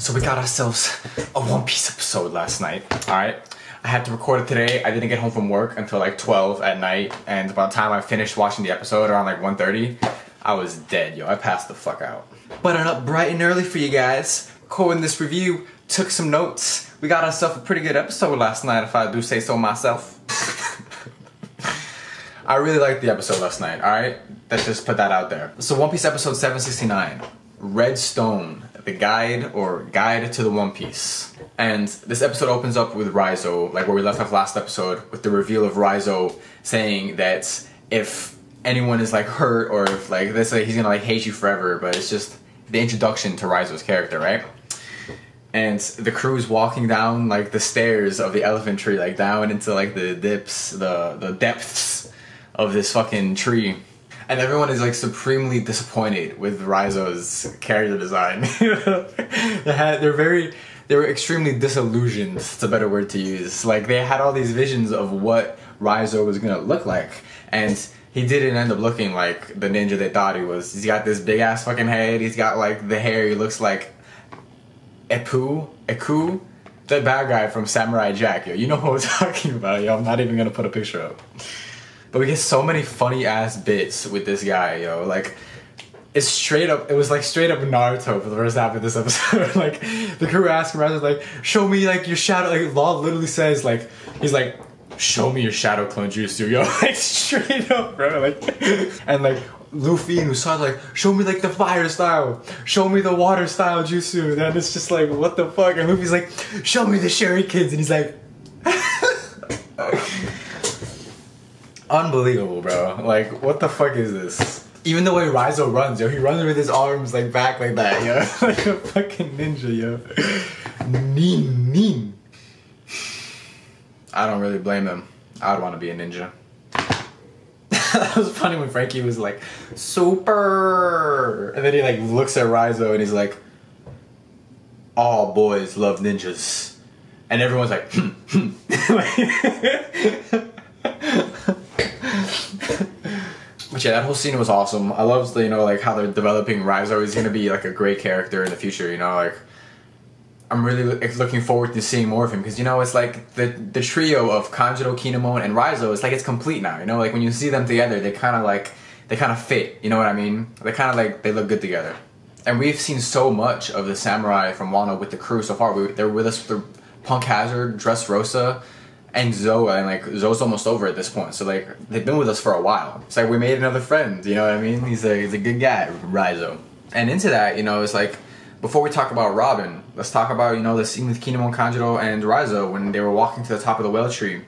So we got ourselves a One Piece episode last night, alright? I had to record it today. I didn't get home from work until like 12 at night, and by the time I finished watching the episode around like 1:30, I was dead, yo. I passed the fuck out. But I'm up bright and early for you guys, recording this review, took some notes. We got ourselves a pretty good episode last night, if I do say so myself. I really liked the episode last night, alright? Let's just put that out there. So One Piece episode 769, Red Stone, the guide to the One Piece. And this episode opens up with Raizo, like where we left off last episode, with the reveal of Raizo saying that if anyone is like hurt or if like this, like, he's gonna like hate you forever, but it's just the introduction to Raizo's character, right? And the crew's walking down like the stairs of the elephant tree, like down into like the depths of this fucking tree. And everyone is like supremely disappointed with Raizo's character design. They were extremely disillusioned, it's a better word to use. Like they had all these visions of what Raizo was gonna look like. And he didn't end up looking like the ninja they thought he was. He's got this big ass fucking head, he's got like the hair, he looks like Eku, the bad guy from Samurai Jack, yo. You know what I'm talking about, yo. I'm not even gonna put a picture up. But we get so many funny ass bits with this guy, yo. Like, it was like straight up Naruto for the first half of this episode. Like, the crew asking Raizo, like, show me like your shadow. Like, Law literally says, like, he's like, show me your shadow clone jutsu, yo. Like, straight up, bro. Like, and like, Luffy and Usopp like, show me like the fire style, show me the water style jutsu. And then it's just like, what the fuck? And Luffy's like, show me the shurikens. And he's like, unbelievable, bro. Like, what the fuck is this? Even the way Raizo runs, yo, he runs with his arms like back like that, yo. Like a fucking ninja, yo. Nin. I don't really blame him. I would want to be a ninja. That was funny when Frankie was like, super! And then he like looks at Raizo and he's like, all boys love ninjas. And everyone's like, But yeah, that whole scene was awesome. I love, you know, like how they're developing Raizo. He's gonna be like a great character in the future, you know, like I'm really looking forward to seeing more of him because, you know, it's like the trio of Kanjuro, Kinemon, and Raizo, it's like it's complete now, you know, like when you see them together, they kind of fit, you know what I mean? They kind of like, they look good together. And we've seen so much of the samurai from Wano with the crew so far. They're with us through Punk Hazard, Dressrosa, and Zoa, and like Zoa's almost over at this point, so like they've been with us for a while. It's like we made another friend, you know what I mean? He's a good guy, Raizo. And into that, you know, it's like, before we talk about Robin, let's talk about, you know, the scene with Kinemon, Kanjuro, and Raizo when they were walking to the top of the whale tree.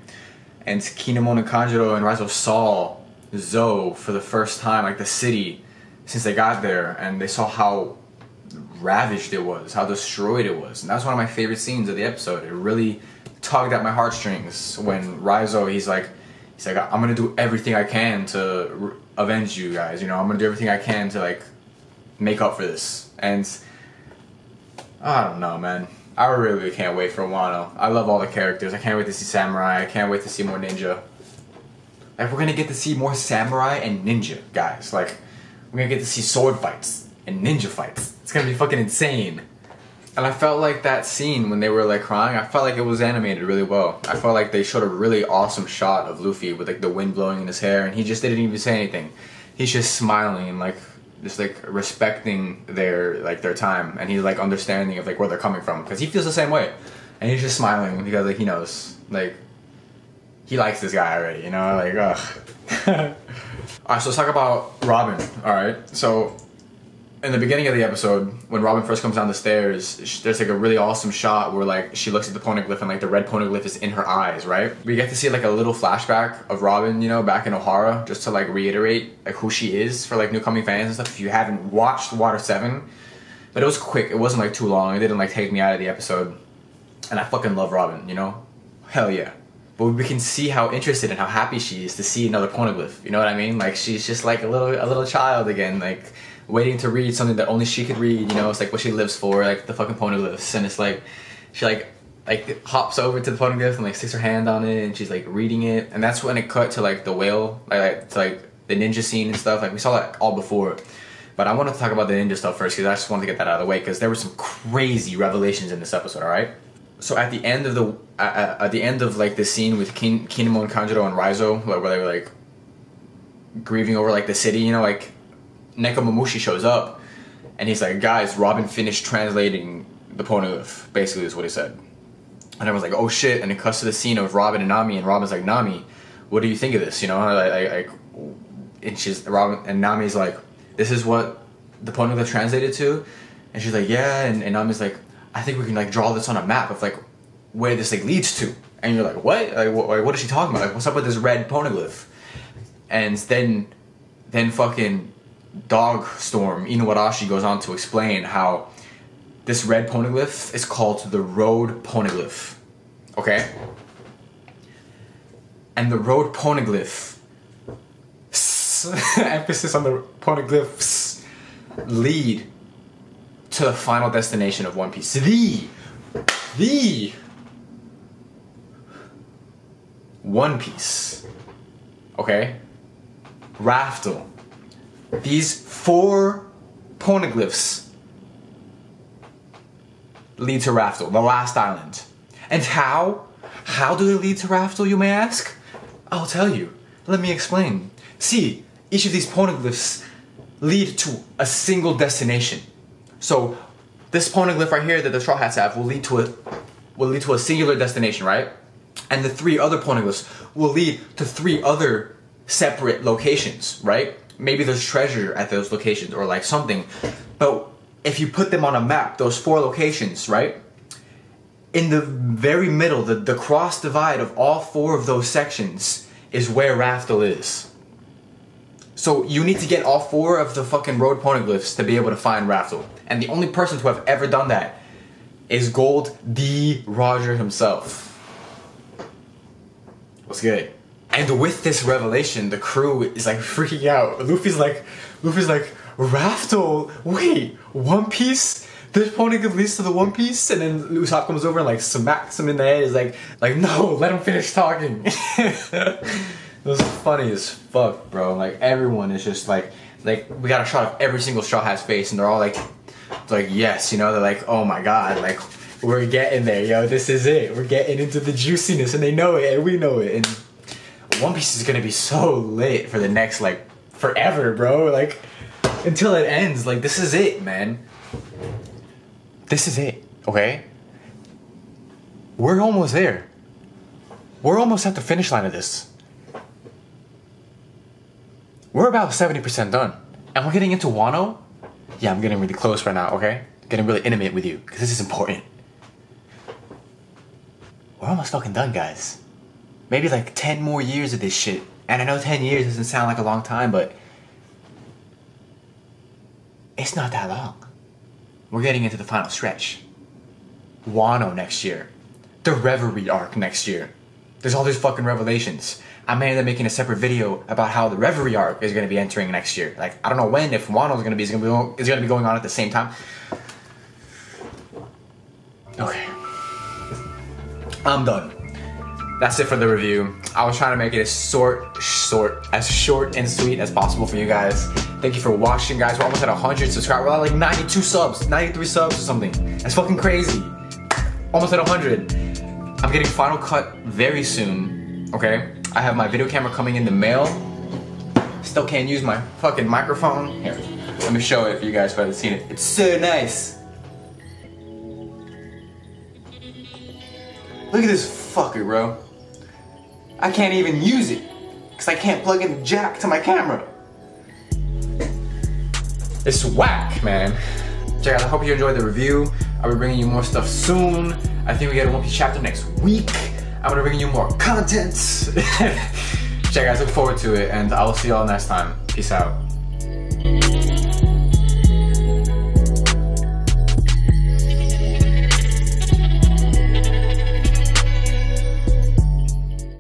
And Kinemon and Kanjuro and Raizo saw Zo for the first time, like the city, since they got there. And they saw how ravaged it was, how destroyed it was. And that's one of my favorite scenes of the episode. It really tugged at my heartstrings when Raizo, he's like, I'm gonna do everything I can to avenge you guys. You know, I'm gonna do everything I can to like make up for this. And I don't know, man. I really can't wait for Wano. I love all the characters. I can't wait to see Samurai. I can't wait to see more Ninja. Like, we're gonna get to see more Samurai and Ninja, guys. Like, we're gonna get to see sword fights and ninja fights. It's gonna be fucking insane. And I felt like that scene when they were like crying, I felt like it was animated really well. I felt like they showed a really awesome shot of Luffy with like the wind blowing in his hair and he just didn't even say anything. He's just smiling and like, just like respecting their time, and he's like understanding of like where they're coming from because he feels the same way, and he's just smiling because like he knows, like he likes this guy already, you know, like ugh. Alright, so let's talk about Robin. Alright, so in the beginning of the episode, when Robin first comes down the stairs, there's like a really awesome shot where like she looks at the poneglyph and like the red poneglyph is in her eyes, right? We get to see like a little flashback of Robin, you know, back in Ohara, just to like reiterate like who she is for like newcoming fans and stuff if you haven't watched Water 7. But it was quick, it wasn't like too long, it didn't like take me out of the episode. And I fucking love Robin, you know? Hell yeah. But we can see how interested and how happy she is to see another poneglyph, you know what I mean? Like she's just like a little child again, like waiting to read something that only she could read, you know, it's like what she lives for, like the fucking poneglyphs, and it's like, she like hops over to the poneglyph and like sticks her hand on it, and she's like reading it, and that's when it cut to like the whale, like to like the ninja scene and stuff, like we saw that all before, But I wanted to talk about the ninja stuff first because I just wanted to get that out of the way because there were some crazy revelations in this episode. All right. So at the end of like the scene with Kinemon, Kanjuro, and Raizo, like, where they were like grieving over like the city, you know, like Nekomamushi shows up and he's like, guys, Robin finished translating the poneglyph, basically is what he said. And I was like, oh shit, and it cuts to the scene of Robin and Nami, and Robin's like, Nami, what do you think of this, you know? And Robin and Nami's like, this is what the poneglyph translated to? And she's like, yeah, and Nami's like, I think we can like draw this on a map of like where this like leads to. And you're like, what? Like, what is she talking about? Like, what's up with this red poneglyph? And then fucking Dog Storm Inuarashi goes on to explain how this red poneglyph is called the road poneglyph. Okay? And the road poneglyph, emphasis on the poneglyphs, lead to the final destination of One Piece. The One Piece. Okay? Raftel. These 4 poneglyphs lead to Raftel, the last island. And how? How do they lead to Raftel, you may ask? I'll tell you. Let me explain. See, each of these poneglyphs lead to a single destination. So this poneglyph right here that the Straw Hats have will lead to a singular destination, right? And the 3 other poneglyphs will lead to 3 other separate locations, right? Maybe there's treasure at those locations or like something. But if you put them on a map, those 4 locations, right? In the very middle, the cross divide of all 4 of those sections is where Raftel is. So you need to get all 4 of the fucking road poneglyphs to be able to find Raftel. And the only person to have ever done that is Gold D. Roger himself. What's good? And with this revelation, the crew is like freaking out. Luffy's like, Raftel, wait, One Piece? This poneglyph leads to the One Piece? And then Usopp comes over and like smacks him in the head. He's like no, let him finish talking. It was funny as fuck, bro. Like everyone is just like we got a shot of every single Straw Hat's face, and they're all like yes, you know. They're like, oh my god, like we're getting there, yo. This is it. We're getting into the juiciness, and they know it, and we know it. And One Piece is gonna be so lit for the next like forever, bro. Like until it ends. Like this is it, man. This is it. Okay. We're almost there. We're almost at the finish line of this. We're about 70% done. And we're getting into Wano. Yeah, I'm getting really close right now, okay? Getting really intimate with you, because this is important. We're almost fucking done, guys. Maybe like 10 more years of this shit. And I know 10 years doesn't sound like a long time, but it's not that long. We're getting into the final stretch. Wano next year. The Reverie arc next year. There's all these fucking revelations. I may end up making a separate video about how the Reverie arc is going to be entering next year. Like, I don't know when, if Wano is going to be going on at the same time. Okay. I'm done. That's it for the review. I was trying to make it as short and sweet as possible for you guys. Thank you for watching, guys. We're almost at 100 subscribers. We're at like 92 subs, 93 subs or something. That's fucking crazy. Almost at 100. I'm getting Final Cut very soon, okay? I have my video camera coming in the mail. Still can't use my fucking microphone. Here, let me show it for you guys who haven't seen it. It's so nice. Look at this fucker, bro. I can't even use it because I can't plug in the jack to my camera. It's whack, man. Check out, I hope you enjoyed the review. I'll be bringing you more stuff soon. I think we get a One Piece chapter next week. I'm gonna bring you more content. Check, guys, look forward to it, and I will see y'all next time. Peace out.